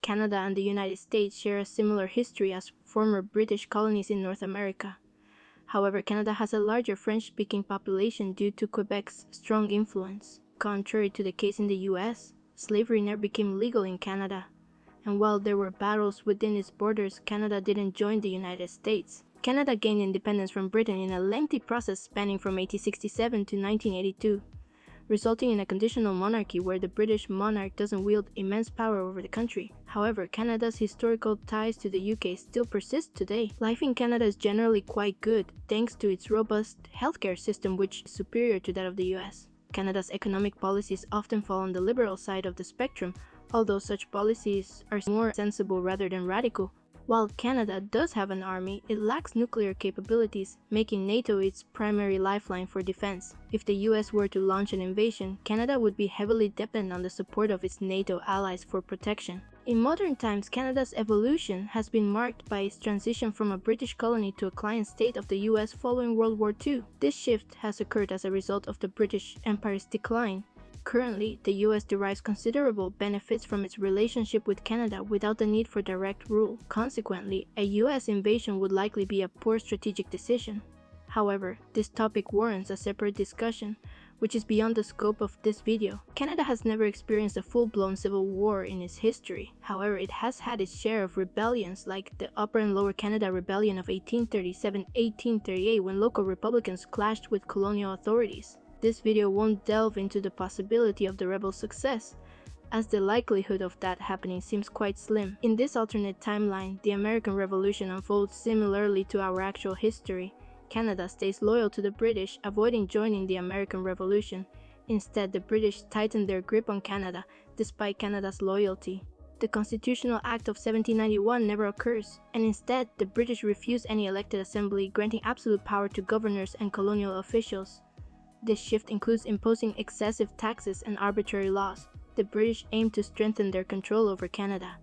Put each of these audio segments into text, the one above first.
Canada and the United States share a similar history as former British colonies in North America. However, Canada has a larger French-speaking population due to Quebec's strong influence. Contrary to the case in the US, slavery never became legal in Canada, and while there were battles within its borders, Canada didn't join the United States. Canada gained independence from Britain in a lengthy process spanning from 1867 to 1982, resulting in a conditional monarchy where the British monarch doesn't wield immense power over the country. However, Canada's historical ties to the UK still persist today. Life in Canada is generally quite good, thanks to its robust healthcare system, which is superior to that of the US. Canada's economic policies often fall on the liberal side of the spectrum, although such policies are more sensible rather than radical. While Canada does have an army, it lacks nuclear capabilities, making NATO its primary lifeline for defense. If the US were to launch an invasion, Canada would be heavily dependent on the support of its NATO allies for protection. In modern times, Canada's evolution has been marked by its transition from a British colony to a client state of the US following World War II. This shift has occurred as a result of the British Empire's decline. Currently, the US derives considerable benefits from its relationship with Canada without the need for direct rule. Consequently, a US invasion would likely be a poor strategic decision. However, this topic warrants a separate discussion, which is beyond the scope of this video. Canada has never experienced a full-blown civil war in its history. However, it has had its share of rebellions like the Upper and Lower Canada Rebellion of 1837-1838 when local Republicans clashed with colonial authorities. This video won't delve into the possibility of the rebels' success, as the likelihood of that happening seems quite slim. In this alternate timeline, the American Revolution unfolds similarly to our actual history. Canada stays loyal to the British, avoiding joining the American Revolution. Instead, the British tighten their grip on Canada, despite Canada's loyalty. The Constitutional Act of 1791 never occurs, and instead, the British refuse any elected assembly, granting absolute power to governors and colonial officials. This shift includes imposing excessive taxes and arbitrary laws. The British aim to strengthen their control over Canada.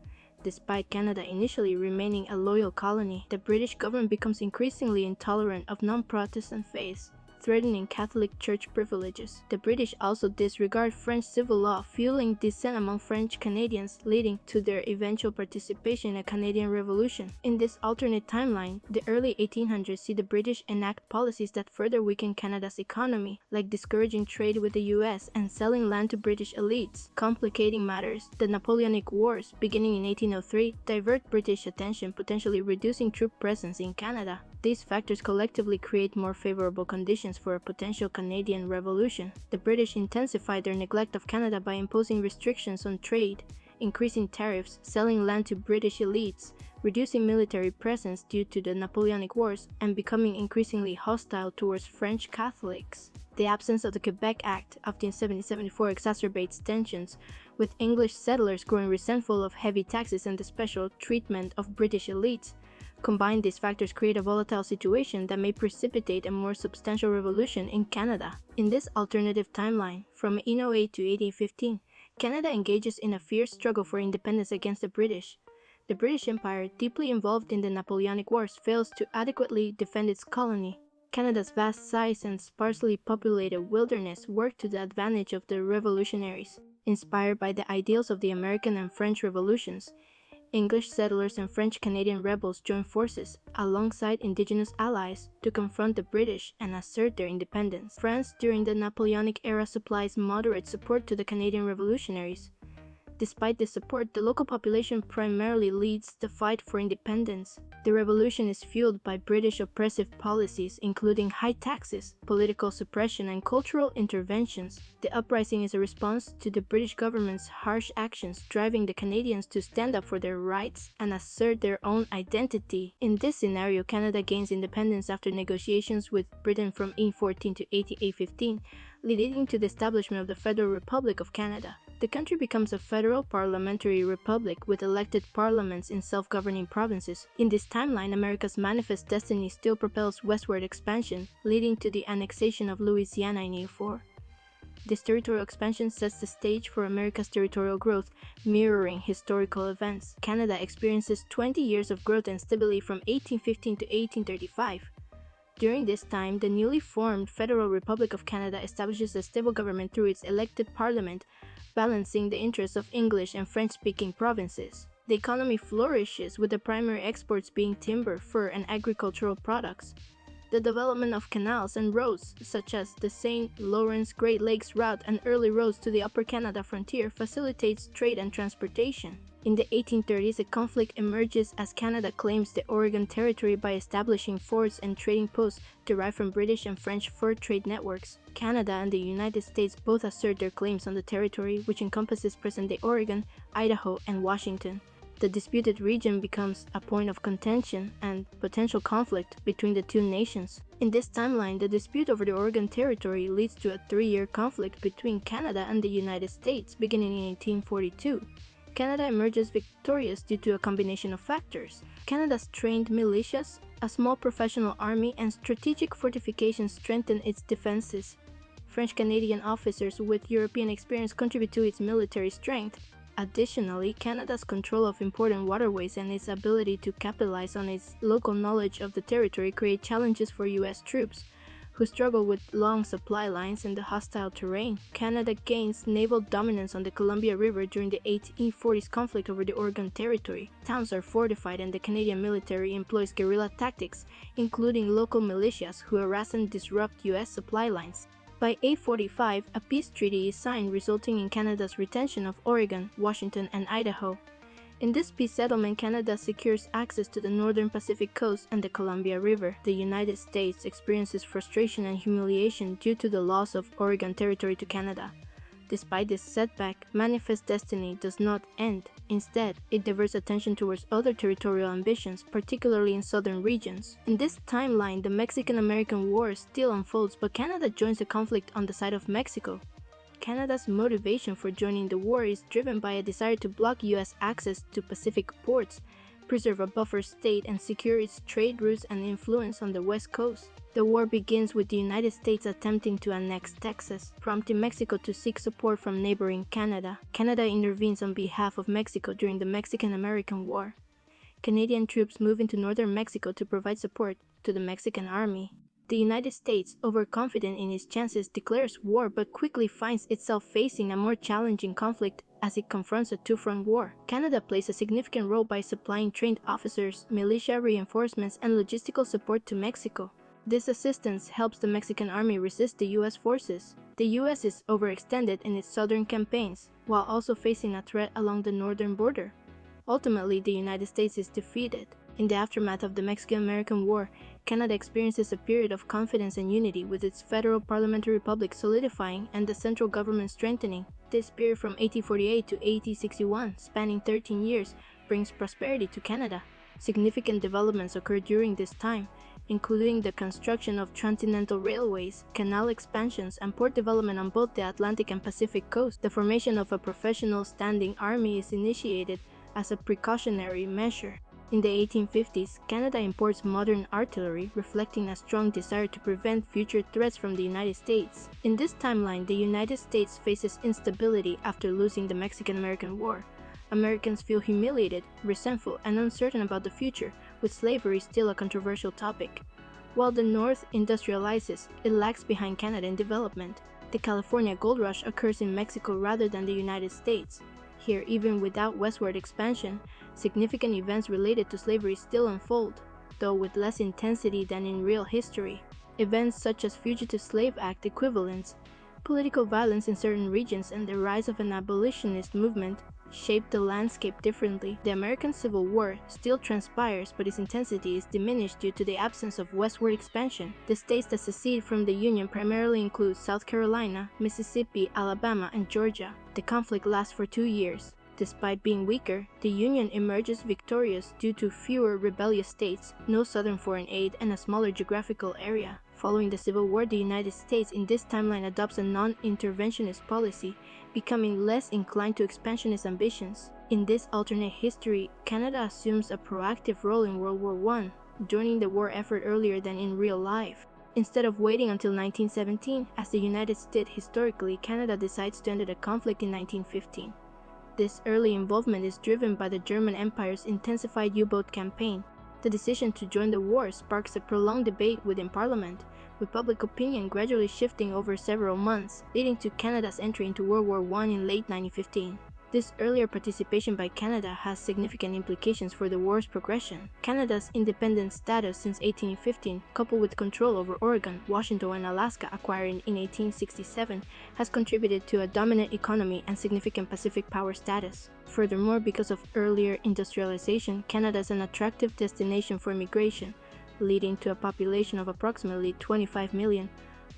Despite Canada initially remaining a loyal colony, the British government becomes increasingly intolerant of non-Protestant faiths, threatening Catholic Church privileges. The British also disregard French civil law, fueling dissent among French Canadians, leading to their eventual participation in a Canadian Revolution. In this alternate timeline, the early 1800s see the British enact policies that further weaken Canada's economy, like discouraging trade with the US and selling land to British elites. Complicating matters, the Napoleonic Wars, beginning in 1803, divert British attention, potentially reducing troop presence in Canada. These factors collectively create more favorable conditions for a potential Canadian Revolution. The British intensify their neglect of Canada by imposing restrictions on trade, increasing tariffs, selling land to British elites, reducing military presence due to the Napoleonic Wars, and becoming increasingly hostile towards French Catholics. The absence of the Quebec Act of 1774 exacerbates tensions, with English settlers growing resentful of heavy taxes and the special treatment of British elites. Combined, these factors create a volatile situation that may precipitate a more substantial revolution in Canada. In this alternative timeline, from 1808 to 1815, Canada engages in a fierce struggle for independence against the British. The British Empire, deeply involved in the Napoleonic Wars, fails to adequately defend its colony. Canada's vast size and sparsely populated wilderness work to the advantage of the revolutionaries. Inspired by the ideals of the American and French revolutions, English settlers and French-Canadian rebels joined forces, alongside indigenous allies, to confront the British and assert their independence. France during the Napoleonic era supplies moderate support to the Canadian revolutionaries. Despite this support, the local population primarily leads the fight for independence. The revolution is fueled by British oppressive policies, including high taxes, political suppression, and cultural interventions. The uprising is a response to the British government's harsh actions, driving the Canadians to stand up for their rights and assert their own identity. In this scenario, Canada gains independence after negotiations with Britain from 1814 to 1815, leading to the establishment of the Federal Republic of Canada. The country becomes a federal parliamentary republic with elected parliaments in self-governing provinces. In this timeline, America's manifest destiny still propels westward expansion, leading to the annexation of Louisiana in 1804. This territorial expansion sets the stage for America's territorial growth, mirroring historical events. Canada experiences 20 years of growth and stability from 1815 to 1835. During this time, the newly formed Federal Republic of Canada establishes a stable government through its elected parliament, balancing the interests of English and French-speaking provinces. The economy flourishes, with the primary exports being timber, fur, and agricultural products. The development of canals and roads, such as the St. Lawrence Great Lakes route and early roads to the Upper Canada frontier, facilitates trade and transportation. In the 1830s, a conflict emerges as Canada claims the Oregon Territory by establishing forts and trading posts derived from British and French fur trade networks. Canada and the United States both assert their claims on the territory, which encompasses present-day Oregon, Idaho, and Washington. The disputed region becomes a point of contention and potential conflict between the two nations. In this timeline, the dispute over the Oregon Territory leads to a 3-year conflict between Canada and the United States, beginning in 1842. Canada emerges victorious due to a combination of factors. Canada's trained militias, a small professional army, and strategic fortifications strengthen its defenses. French-Canadian officers with European experience contribute to its military strength. Additionally, Canada's control of important waterways and its ability to capitalize on its local knowledge of the territory create challenges for US troops, who struggle with long supply lines and the hostile terrain. Canada gains naval dominance on the Columbia River during the 1840s conflict over the Oregon Territory. Towns are fortified and the Canadian military employs guerrilla tactics, including local militias who harass and disrupt US supply lines. By 1845, a peace treaty is signed resulting in Canada's retention of Oregon, Washington, and Idaho. In this peace settlement, Canada secures access to the northern Pacific coast and the Columbia River. The United States experiences frustration and humiliation due to the loss of Oregon Territory to Canada. Despite this setback, Manifest Destiny does not end. Instead, it diverts attention towards other territorial ambitions, particularly in southern regions. In this timeline, the Mexican-American War still unfolds, but Canada joins the conflict on the side of Mexico. Canada's motivation for joining the war is driven by a desire to block US access to Pacific ports, preserve a buffer state, and secure its trade routes and influence on the West Coast. The war begins with the United States attempting to annex Texas, prompting Mexico to seek support from neighboring Canada. Canada intervenes on behalf of Mexico during the Mexican-American War. Canadian troops move into northern Mexico to provide support to the Mexican army. The United States, overconfident in its chances, declares war but quickly finds itself facing a more challenging conflict as it confronts a two-front war. Canada plays a significant role by supplying trained officers, militia reinforcements, and logistical support to Mexico. This assistance helps the Mexican army resist the US forces. The US is overextended in its southern campaigns, while also facing a threat along the northern border. Ultimately, the United States is defeated. In the aftermath of the Mexican-American War, Canada experiences a period of confidence and unity, with its federal parliamentary republic solidifying and the central government strengthening. This period from 1848 to 1861, spanning 13 years, brings prosperity to Canada. Significant developments occur during this time, including the construction of transcontinental railways, canal expansions, and port development on both the Atlantic and Pacific coast. The formation of a professional standing army is initiated as a precautionary measure. In the 1850s, Canada imports modern artillery, reflecting a strong desire to prevent future threats from the United States. In this timeline, the United States faces instability after losing the Mexican-American War. Americans feel humiliated, resentful, and uncertain about the future, with slavery still a controversial topic. While the North industrializes, it lags behind Canada in development. The California gold rush occurs in Mexico rather than the United States. Here, even without westward expansion, significant events related to slavery still unfold, though with less intensity than in real history. Events such as Fugitive Slave Act equivalents, political violence in certain regions, and the rise of an abolitionist movement shaped the landscape differently. The American Civil War still transpires, but its intensity is diminished due to the absence of westward expansion. The states that secede from the Union primarily include South Carolina, Mississippi, Alabama, and Georgia. The conflict lasts for 2 years. Despite being weaker, the Union emerges victorious due to fewer rebellious states, no southern foreign aid, and a smaller geographical area. Following the Civil War, the United States in this timeline adopts a non-interventionist policy, becoming less inclined to expansionist ambitions. In this alternate history, Canada assumes a proactive role in World War I, joining the war effort earlier than in real life. Instead of waiting until 1917, as the United States did historically, Canada decides to enter the conflict in 1915. This early involvement is driven by the German Empire's intensified U-boat campaign. The decision to join the war sparks a prolonged debate within Parliament, with public opinion gradually shifting over several months, leading to Canada's entry into World War I in late 1915. This earlier participation by Canada has significant implications for the war's progression. Canada's independent status since 1815, coupled with control over Oregon, Washington, and Alaska acquired in 1867, has contributed to a dominant economy and significant Pacific power status. Furthermore, because of earlier industrialization, Canada is an attractive destination for immigration, leading to a population of approximately 25 million,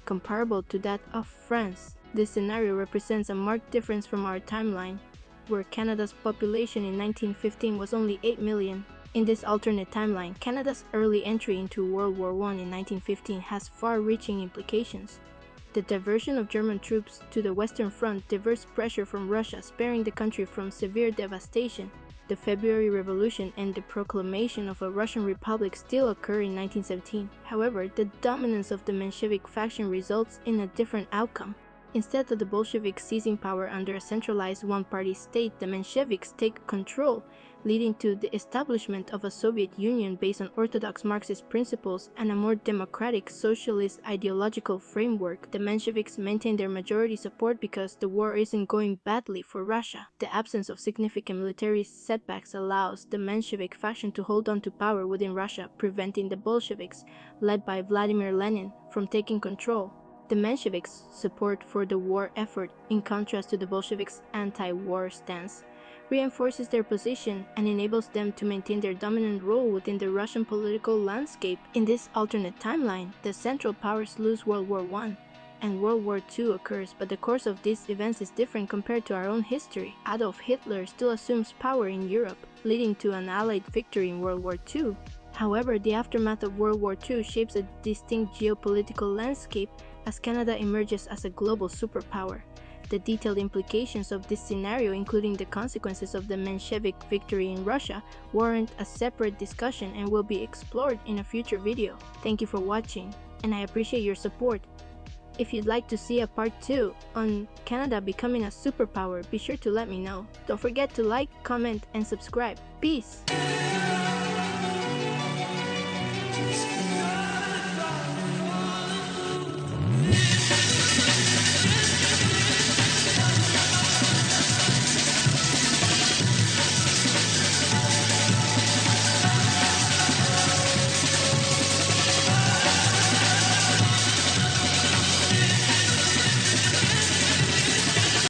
comparable to that of France. This scenario represents a marked difference from our timeline, where Canada's population in 1915 was only 8 million. In this alternate timeline, Canada's early entry into World War I in 1915 has far-reaching implications. The diversion of German troops to the Western Front diverts pressure from Russia, sparing the country from severe devastation. The February Revolution and the proclamation of a Russian Republic still occur in 1917. However, the dominance of the Menshevik faction results in a different outcome. Instead of the Bolsheviks seizing power under a centralized one-party state, the Mensheviks take control, leading to the establishment of a Soviet Union based on orthodox Marxist principles and a more democratic socialist ideological framework. The Mensheviks maintain their majority support because the war isn't going badly for Russia. The absence of significant military setbacks allows the Menshevik faction to hold on to power within Russia, preventing the Bolsheviks, led by Vladimir Lenin, from taking control. The Mensheviks' support for the war effort, in contrast to the Bolsheviks' anti-war stance, reinforces their position and enables them to maintain their dominant role within the Russian political landscape. In this alternate timeline, the Central Powers lose World War I, and World War II occurs, but the course of these events is different compared to our own history. Adolf Hitler still assumes power in Europe, leading to an Allied victory in World War II. However, the aftermath of World War II shapes a distinct geopolitical landscape as Canada emerges as a global superpower. The detailed implications of this scenario, including the consequences of the Menshevik victory in Russia, warrant a separate discussion and will be explored in a future video. Thank you for watching, and I appreciate your support. If you'd like to see a part 2 on Canada becoming a superpower, be sure to let me know. Don't forget to like, comment, and subscribe. Peace!